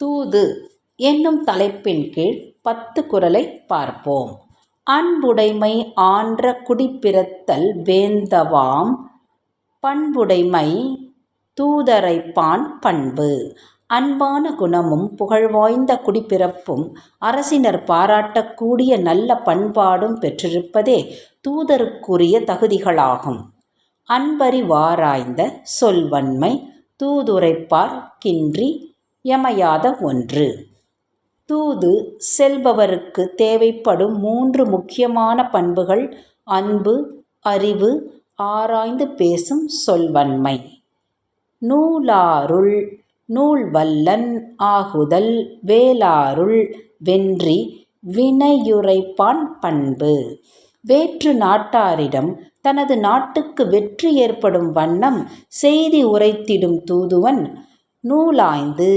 தூது என்னும் தலைப்பின் கீழ் 10 குறளை பார்ப்போம். அன்புடைமை ஆன்ற குடிப்பிறத்தல் வேந்தவாம் பண்புடைமை தூதரைப்பான் பண்பு. அன்பான குணமும் புகழ்வாய்ந்த குடிப்பிறப்பும் அரசினர் பாராட்டக்கூடிய நல்ல பண்பாடும் பெற்றிருப்பதே தூதருக்குரிய தகுதிகளாகும். அன்பறிவாராய்ந்த சொல்வன்மை தூதுரைப்பார் கின்றி யமையாத ஒன்று. தூது செல்பவருக்கு தேவைப்படும் 3 முக்கியமான பண்புகள் அன்பு, அறிவு, ஆராய்ந்து பேசும் சொல்வன்மை. நூலாருள் நூல்வல்லன் ஆகுதல் வேலாருள் வென்றி வினையுரைப்பான் பண்பு. வேற்று நாட்டாரிடம் தனது நாட்டுக்கு வெற்றி ஏற்படும் வண்ணம் செய்தி உரைத்திடும் தூதுவன் நூலாய்ந்து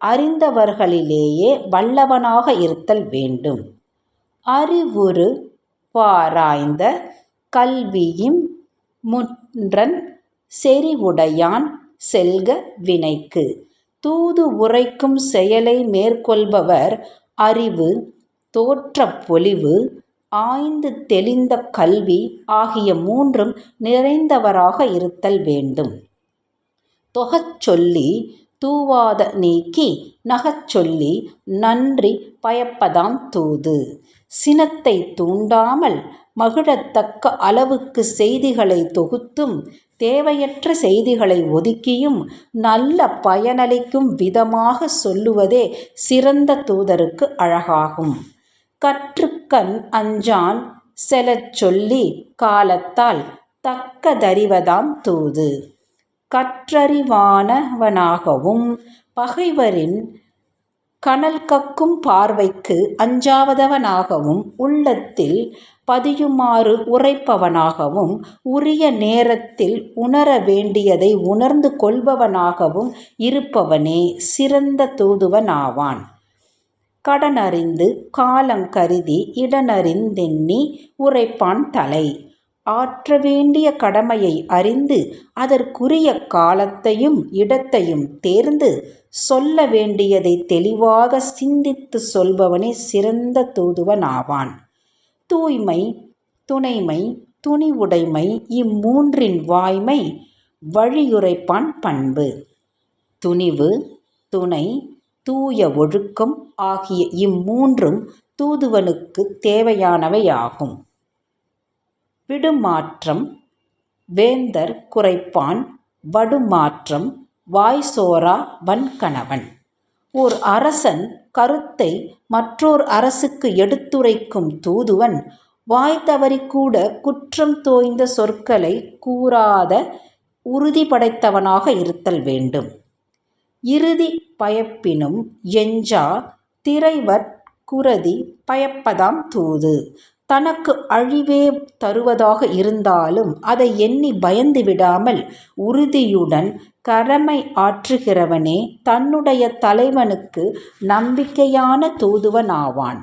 அறிந்தவர்களிலேயே வல்லவனாக இருத்தல் வேண்டும். அறிவுறு பாராய்ந்த கல்வியும் முன்றன் செறிவுடையான் செல்க வினைக்கு. தூது உரைக்கும் செயலை மேற்கொள்பவர் அறிவு, தோற்றப் பொலிவு, ஆய்ந்து தெளிந்த கல்வி ஆகிய 3ம் நிறைந்தவராக இருத்தல் வேண்டும். தொகச் சொல்லி தூவாத நீக்கி நகச்சொல்லி நன்றி பயப்பதாம் தூது. சினத்தை தூண்டாமல் மகிழத்தக்க அளவுக்கு செய்திகளை தொகுத்தும் தேவையற்ற செய்திகளை ஒதுக்கியும் நல்ல பயனளிக்கும் விதமாக சொல்லுவதே சிறந்த தூதருக்கு அழகாகும். கற்றுக்கண் அஞ்சான் செலச் சொல்லி காலத்தால் தக்கதறிவதாம் தூது. கற்றறிவானவனாகவும் பகைவரின் கனல் கக்கும் பார்வைக்கு அஞ்சாதவனாகவும் உள்ளத்தில் பதியுமாறு உரைப்பவனாகவும் உரிய நேரத்தில் உணர வேண்டியதை உணர்ந்து கொள்பவனாகவும் இருப்பவனே சிறந்த தூதுவனாவான். கடனறிந்து காலங்கருதி இடனறிந்தெண்ணி உரைப்பான் தலை. ஆற்ற வேண்டிய கடமையை அறிந்து அதற்குரிய காலத்தையும் இடத்தையும் தேர்ந்து சொல்ல வேண்டியதை தெளிவாக சிந்தித்து சொல்பவனே சிறந்த தூதுவனாவான். தூய்மை, துணைமை, துணிவுடைமை இம்மூன்றின் வாய்மை வழியுரைப்பான் பண்பு. துணிவு, துணை, தூய ஒழுக்கம் ஆகிய இம்மூன்றும் தூதுவனுக்கு தேவையானவையாகும். விடுமாற்றம் வேந்தர் குறைப்பான் வடுமாற்றம் வாய்சோரா வன்கணவன். ஓர் அரசன் கருத்தை மற்றோர் அரசுக்கு எடுத்துரைக்கும் தூதுவன் வாய் தவறிக்கூட குற்றம் தோய்ந்த சொற்களை கூறாத உறுதி படைத்தவனாக இருத்தல் வேண்டும். இறுதி பயப்பினும் எஞ்சா திரைவற் குறதி பயப்பதாம் தூது. தனக்கு அழிவே தருவதாக இருந்தாலும் அதை எண்ணி பயந்து விடாமல் உறுதியுடன் கடமை ஆற்றுகிறவனே தன்னுடைய தலைவனுக்கு நம்பிக்கையான தூதுவனாவான்.